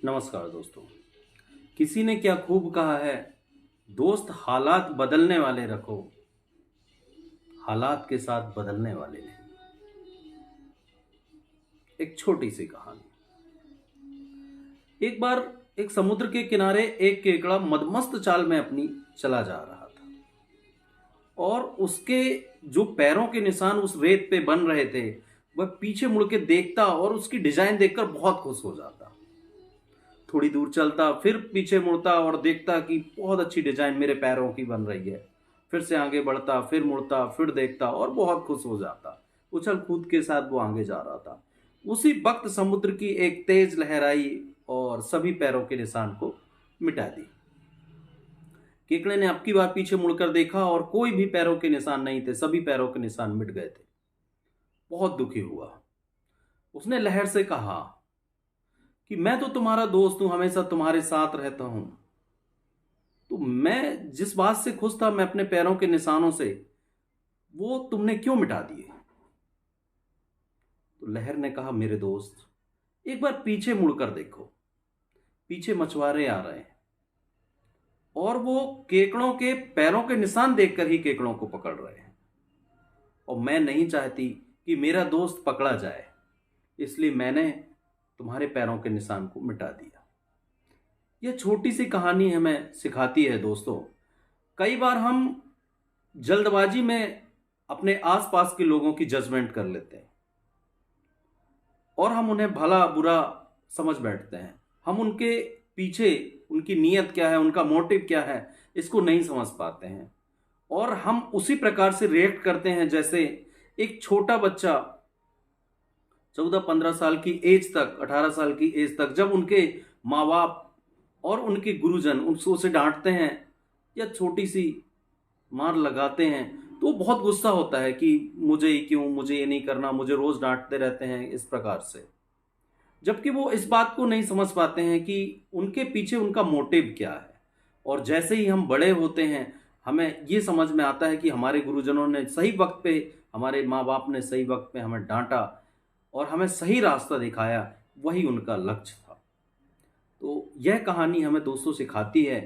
नमस्कार दोस्तों। किसी ने क्या खूब कहा है, दोस्त हालात बदलने वाले रखो, हालात के साथ बदलने वाले नहीं। एक छोटी सी कहानी। एक बार एक समुद्र के किनारे एक केकड़ा मदमस्त चाल में अपनी चला जा रहा था और उसके जो पैरों के निशान उस रेत पे बन रहे थे, वह पीछे मुड़ के देखता और उसकी डिजाइन देखकर बहुत खुश हो जाता। थोड़ी दूर चलता, फिर पीछे मुड़ता और देखता कि बहुत अच्छी डिजाइन मेरे पैरों की बन रही है। फिर से आगे बढ़ता, फिर मुड़ता, फिर देखता और बहुत खुश हो जाता। उछल कूद के साथ वो आगे जा रहा था। उसी वक्त समुद्र की एक तेज लहर आई और सभी पैरों के निशान को मिटा दी। केकड़े ने अब की बार पीछे मुड़कर देखा और कोई भी पैरों के निशान नहीं थे, सभी पैरों के निशान मिट गए थे। बहुत दुखी हुआ। उसने लहर से कहा कि मैं तो तुम्हारा दोस्त हूं, हमेशा तुम्हारे साथ रहता हूं, तो मैं जिस बात से खुश था, मैं अपने पैरों के निशानों से, वो तुमने क्यों मिटा दिए? तो लहर ने कहा, मेरे दोस्त, एक बार पीछे मुड़कर देखो। पीछे मछुआरे आ रहे हैं और वो केकड़ों के पैरों के निशान देखकर ही केकड़ों को पकड़ रहे हैं। और मैं नहीं चाहती कि मेरा दोस्त पकड़ा जाए, इसलिए मैंने तुम्हारे पैरों के निशान को मिटा दिया। यह छोटी सी कहानी हमें सिखाती है दोस्तों, कई बार हम जल्दबाजी में अपने आसपास के लोगों की जजमेंट कर लेते हैं और हम उन्हें भला बुरा समझ बैठते हैं। हम उनके पीछे उनकी नीयत क्या है, उनका मोटिव क्या है, इसको नहीं समझ पाते हैं और हम उसी प्रकार से रिएक्ट करते हैं जैसे एक छोटा बच्चा 14-15 साल की एज तक, 18 साल की एज तक, जब उनके माँ बाप और उनके गुरुजन उनको उसे डांटते हैं या छोटी सी मार लगाते हैं, तो वो बहुत गुस्सा होता है कि मुझे ही क्यों, मुझे ये नहीं करना, मुझे रोज डांटते रहते हैं इस प्रकार से। जबकि वो इस बात को नहीं समझ पाते हैं कि उनके पीछे उनका मोटिव क्या है। और जैसे ही हम बड़े होते हैं, हमें ये समझ में आता है कि हमारे गुरुजनों ने सही वक्त पे, हमारे माँ बाप ने सही वक्त पे हमें डांटा और हमें सही रास्ता दिखाया, वही उनका लक्ष्य था। तो यह कहानी हमें दोस्तों सिखाती है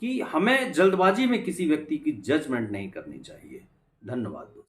कि हमें जल्दबाजी में किसी व्यक्ति की जजमेंट नहीं करनी चाहिए। धन्यवाद दोस्तों।